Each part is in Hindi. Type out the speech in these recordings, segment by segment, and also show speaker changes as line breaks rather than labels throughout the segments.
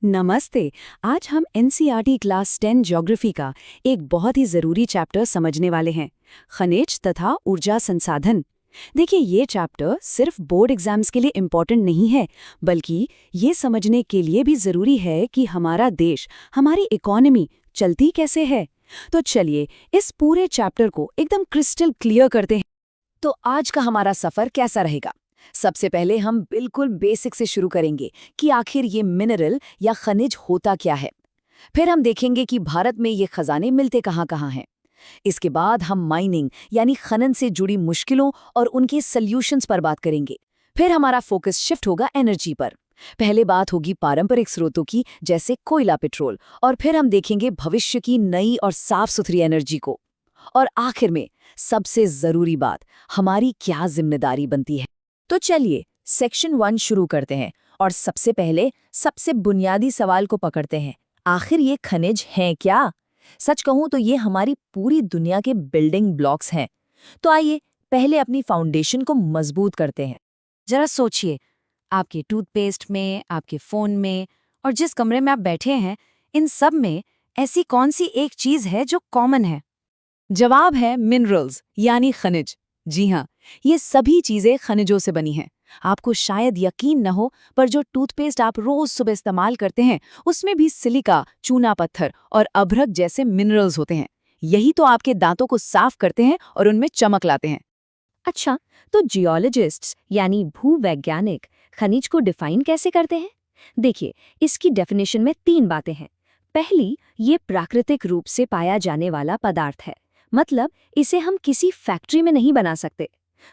नमस्ते। आज हम एनसीईआरटी क्लास 10 ज्योग्राफी का एक बहुत ही ज़रूरी चैप्टर समझने वाले हैं, खनिज तथा ऊर्जा संसाधन। देखिए, ये चैप्टर सिर्फ बोर्ड एग्जाम्स के लिए इम्पॉर्टेंट नहीं है, बल्कि ये समझने के लिए भी ज़रूरी है कि हमारा देश, हमारी इकोनॉमी चलती कैसे है। तो चलिए इस पूरे चैप्टर को एकदम क्रिस्टल क्लियर करते हैं। तो आज का हमारा सफ़र कैसा रहेगा? सबसे पहले हम बिल्कुल बेसिक से शुरू करेंगे कि आखिर ये मिनरल या खनिज होता क्या है। फिर हम देखेंगे कि भारत में ये खजाने मिलते कहाँ-कहाँ हैं। इसके बाद हम माइनिंग यानी खनन से जुड़ी मुश्किलों और उनके सल्यूशंस पर बात करेंगे। फिर हमारा फोकस शिफ्ट होगा एनर्जी पर। पहले बात होगी पारंपरिक स्रोतों की, जैसे कोयला, पेट्रोल, और फिर हम देखेंगे भविष्य की नई और साफ सुथरी एनर्जी को। और आखिर में सबसे जरूरी बात, हमारी क्या जिम्मेदारी बनती है। तो चलिए सेक्शन 1 शुरू करते हैं और सबसे पहले सबसे बुनियादी सवाल को पकड़ते हैं। आखिर ये खनिज हैं क्या? सच कहूं तो ये हमारी पूरी दुनिया के बिल्डिंग ब्लॉक्स हैं। तो आइए पहले अपनी फाउंडेशन को मजबूत करते हैं। जरा सोचिए, आपके टूथपेस्ट में, आपके फोन में और जिस कमरे में आप बैठे हैं, इन सब में ऐसी कौन सी एक चीज है जो कॉमन है? जवाब है मिनरल्स यानी खनिज। जी हाँ, ये सभी चीजें खनिजों से बनी हैं। आपको शायद यकीन न हो, पर जो टूथपेस्ट आप रोज सुबह इस्तेमाल करते हैं, उसमें भी सिलिका, चूना पत्थर और अभ्रक जैसे मिनरल्स होते हैं। यही तो आपके दांतों को साफ करते हैं और उनमें चमक लाते हैं।
अच्छा, तो जियोलॉजिस्ट्स यानी भूवैज्ञानिक खनिज को डिफाइन कैसे करते हैं? देखिए, इसकी डेफिनेशन में 3 बातें हैं। पहली, ये प्राकृतिक रूप से पाया जाने वाला पदार्थ है, मतलब इसे हम किसी फैक्ट्री में नहीं बना सकते।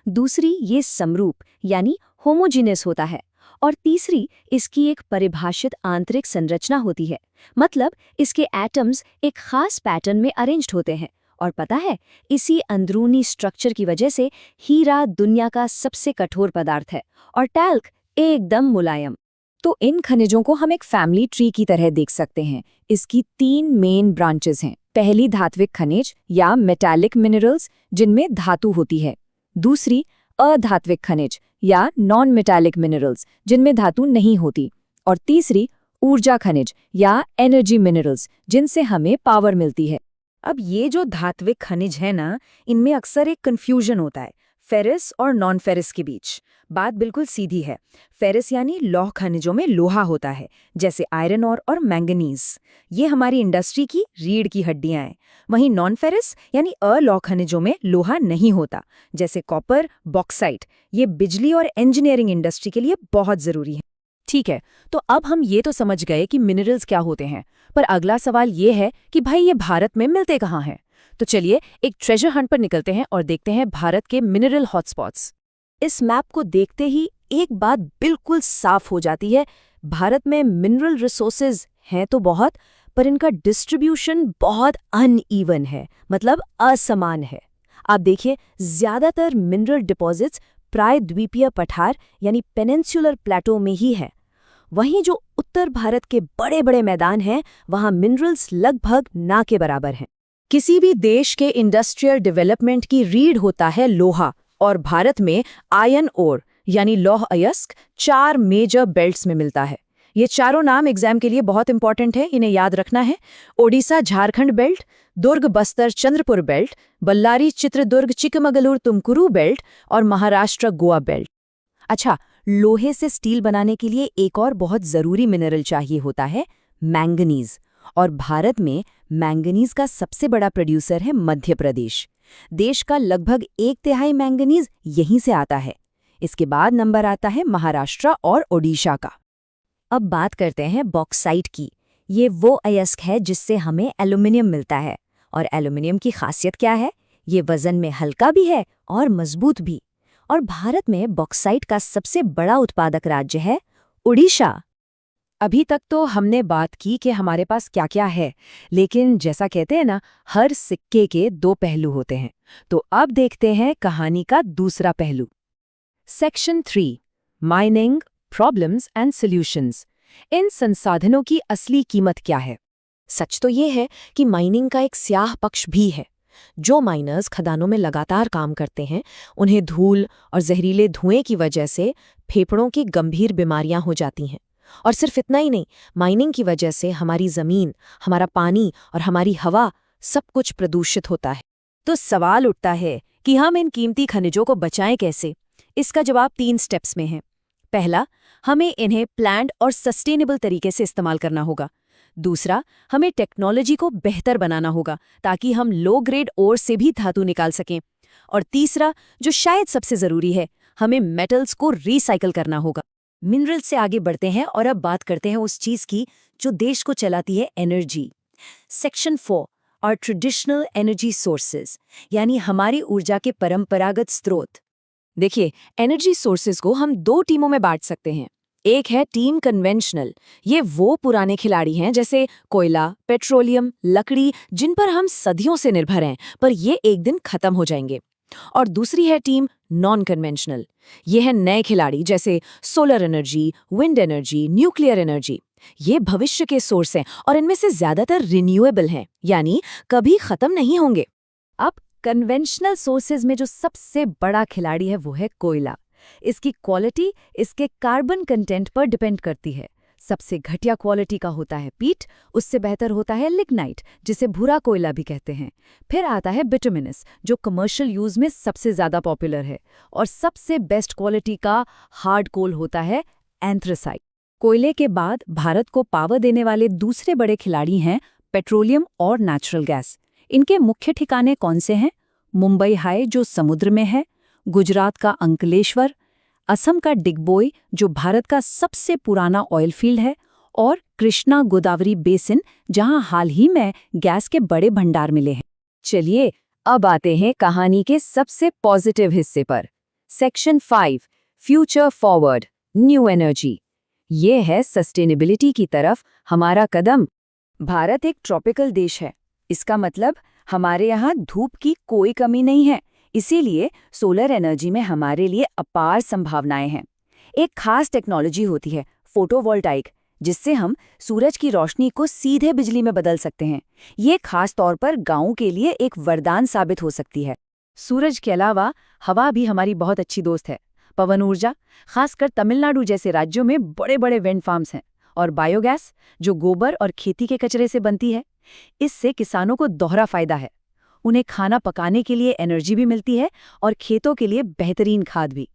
दूसरी, ये समरूप यानी होमोजीनियस होता है। और तीसरी, इसकी एक परिभाषित आंतरिक संरचना होती है, मतलब इसके एटम्स एक खास पैटर्न में अरेंज्ड होते हैं। और पता है, इसी अंदरूनी स्ट्रक्चर की वजह से हीरा दुनिया का सबसे कठोर पदार्थ है और टैल्क एकदम मुलायम। तो इन खनिजों को हम एक फैमिली ट्री की तरह देख सकते हैं। इसकी 3 मेन ब्रांचेस हैं। पहली, धात्विक खनिज या मेटालिक मिनरल्स, जिनमें धातु होती है। दूसरी, अधात्विक खनिज या नॉन मेटालिक मिनरल्स, जिनमें धातु नहीं होती। और तीसरी, ऊर्जा खनिज या एनर्जी मिनरल्स, जिनसे हमें पावर मिलती है। अब ये जो धात्विक खनिज है ना, इनमें अक्सर एक कंफ्यूजन होता है फेरस और नॉन फेरस के बीच। बात बिल्कुल सीधी है। फेरस यानी लौह खनिजों में लोहा होता है, जैसे आयरन और मैंगनीज। ये हमारी इंडस्ट्री की रीढ़ की हड्डियां हैं। वहीं नॉन फेरस यानी अलौह खनिजों में लोहा नहीं होता, जैसे कॉपर, बॉक्साइट। ये बिजली और इंजीनियरिंग इंडस्ट्री के लिए बहुत जरूरी है। ठीक है, तो अब हम ये तो समझ गए कि मिनरल्स क्या होते हैं, पर अगला सवाल ये है कि भाई ये भारत में मिलते कहाँ हैं? तो चलिए एक ट्रेजर हंट पर निकलते हैं और देखते हैं भारत के मिनरल हॉटस्पॉट्स। इस मैप को देखते ही एक बात बिल्कुल साफ हो जाती है। भारत में मिनरल रिसोर्सेज हैं तो बहुत, पर इनका डिस्ट्रीब्यूशन बहुत अनइवन है, मतलब असमान है। आप देखिए, ज्यादातर मिनरल डिपॉजिट्स प्रायद्वीपीय पठार यानी पेनिनसुलर प्लेटो में ही है। वहीं जो उत्तर भारत के बड़े बड़े मैदान हैं, वहां मिनरल्स लगभग ना के बराबर हैं। किसी भी देश के इंडस्ट्रियल डेवलपमेंट की रीढ़ होता है लोहा, और भारत में आयरन ओर यानी लौह अयस्क 4 मेजर बेल्ट्स में मिलता है। ये चारों नाम एग्जाम के लिए बहुत इंपॉर्टेंट है, इन्हें याद रखना है। ओडिशा झारखंड बेल्ट, दुर्ग बस्तर चंद्रपुर बेल्ट, बल्लारी चित्रदुर्ग चिकमगलुर तुमकुरू बेल्ट और महाराष्ट्र गोवा बेल्ट। अच्छा, लोहे से स्टील बनाने के लिए एक और बहुत जरूरी मिनरल चाहिए होता है, मैंगनीज। और भारत में मैंगनीज का सबसे बड़ा प्रोड्यूसर है मध्य प्रदेश। देश का लगभग 1/3 मैंगनीज यहीं से आता है। इसके बाद नंबर आता है महाराष्ट्र और ओडिशा का। अब बात करते हैं बॉक्साइट की। ये वो अयस्क है जिससे हमें एल्यूमिनियम मिलता है। और एल्यूमिनियम की खासियत क्या है? ये वजन में हल्का भी है और मजबूत भी। और भारत में बॉक्साइट का सबसे बड़ा उत्पादक राज्य है उड़ीसा। अभी तक तो हमने बात की कि हमारे पास क्या क्या है, लेकिन जैसा कहते हैं ना, हर सिक्के के 2 पहलू होते हैं। तो अब देखते हैं कहानी का दूसरा पहलू। Section 3, mining, problems and solutions. इन संसाधनों की असली कीमत क्या है? सच तो ये है कि माइनिंग का एक स्याह पक्ष भी है। जो माइनर्स खदानों में लगातार काम करते हैं, उन्हें धूल और जहरीले धुएं की वजह से फेफड़ों की गंभीर बीमारियां हो जाती हैं। और सिर्फ इतना ही नहीं, माइनिंग की वजह से हमारी जमीन, हमारा पानी और हमारी हवा सब कुछ प्रदूषित होता है।
तो सवाल उठता है कि हम इन कीमती खनिजों को बचाएं कैसे? इसका जवाब 3 स्टेप्स में है। पहला, हमें इन्हें प्लान्ड और सस्टेनेबल तरीके से इस्तेमाल करना होगा। दूसरा, हमें टेक्नोलॉजी को बेहतर बनाना होगा ताकि हम लो ग्रेड ओर से भी धातु निकाल सकें। और तीसरा, जो शायद सबसे जरूरी है, हमें मेटल्स को रिसाइकल करना होगा।
मिनरल से आगे बढ़ते हैं और अब बात करते हैं उस चीज की जो देश को चलाती है, एनर्जी। सेक्शन 4 और ट्रेडिशनल एनर्जी सोर्सेज, यानी हमारी ऊर्जा के परंपरागत स्रोत।
देखिए, एनर्जी सोर्सेज को हम 2 टीमों में बांट सकते हैं। एक है टीम कन्वेंशनल। ये वो पुराने खिलाड़ी हैं जैसे कोयला, पेट्रोलियम, लकड़ी, जिन पर हम सदियों से निर्भर हैं, पर ये एक दिन खत्म हो जाएंगे। और दूसरी है टीम नॉन कन्वेंशनल। ये है नए खिलाड़ी जैसे solar energy, wind energy, nuclear energy. ये भविष्य के सोर्स हैं और इनमें से ज्यादातर रिन्यूएबल हैं, यानी कभी खत्म नहीं होंगे।
अब कन्वेंशनल सोर्सेज में जो सबसे बड़ा खिलाड़ी है वो है कोयला। इसकी क्वालिटी इसके कार्बन कंटेंट पर डिपेंड करती है। सबसे घटिया क्वालिटी का होता है पीट, उससे बेहतर होता है लिग्नाइट, जिसे भूरा कोयला भी कहते हैं। फिर आता है बिटुमिनस, जो कमर्शियल यूज में सबसे ज्यादा पॉपुलर है। और सबसे बेस्ट क्वालिटी का हार्ड कोल होता है एंथ्रासाइट। कोयले के बाद भारत को पावर देने वाले दूसरे बड़े खिलाड़ी हैं पेट्रोलियम और नेचुरल गैस। इनके मुख्य ठिकाने कौन से हैं? मुंबई हाई, जो समुद्र में है, गुजरात का अंकलेश्वर, असम का डिगबोई, जो भारत का सबसे पुराना ऑयल फील्ड है, और कृष्णा गोदावरी बेसिन, जहां हाल ही में गैस के बड़े भंडार मिले हैं। चलिए, अब आते हैं कहानी के सबसे पॉजिटिव हिस्से पर। Section 5, future forward, new energy. ये है सस्टेनेबिलिटी की तरफ हमारा कदम।
भारत एक ट्रॉपिकल देश है। इसका मतलब हमारे यहाँ धूप की कोई कमी नहीं है। इसीलिए सोलर एनर्जी में हमारे लिए अपार संभावनाएं हैं। एक खास टेक्नोलॉजी होती है फोटोवोल्टाइक, जिससे हम सूरज की रोशनी को सीधे बिजली में बदल सकते हैं। ये खास तौर पर गांवों के लिए एक वरदान साबित हो सकती है। सूरज के अलावा हवा भी हमारी बहुत अच्छी दोस्त है। पवन ऊर्जा, खासकर तमिलनाडु जैसे राज्यों में बड़े बड़े विंड फार्म्स हैं। और बायोगैस, जो गोबर और खेती के कचरे से बनती है। इससे किसानों को दोहरा फायदा है। उन्हें खाना पकाने के लिए एनर्जी भी मिलती है और खेतों के लिए बेहतरीन खाद भी।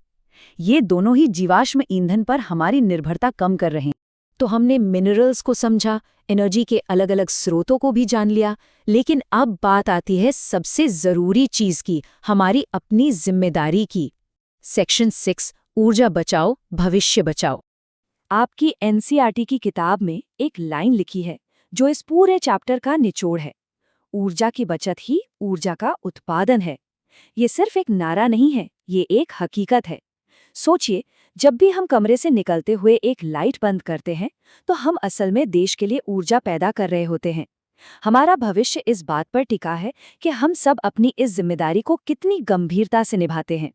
ये दोनों ही जीवाश्म ईंधन पर हमारी निर्भरता कम कर रहे हैं। तो हमने मिनरल्स को समझा, एनर्जी के अलग अलग स्रोतों को भी जान लिया, लेकिन अब बात आती है सबसे जरूरी चीज की, हमारी अपनी जिम्मेदारी की। सेक्शन 6, ऊर्जा बचाओ, भविष्य बचाओ। आपकी एनसीईआरटी की किताब में एक लाइन लिखी है जो इस पूरे चैप्टर का निचोड़ है। ऊर्जा की बचत ही ऊर्जा का उत्पादन है। ये सिर्फ एक नारा नहीं है, ये एक हकीकत है। सोचिए, जब भी हम कमरे से निकलते हुए एक लाइट बंद करते हैं, तो हम असल में देश के लिए ऊर्जा पैदा कर रहे होते हैं। हमारा भविष्य इस बात पर टिका है कि हम सब अपनी इस जिम्मेदारी को कितनी गंभीरता से निभाते हैं।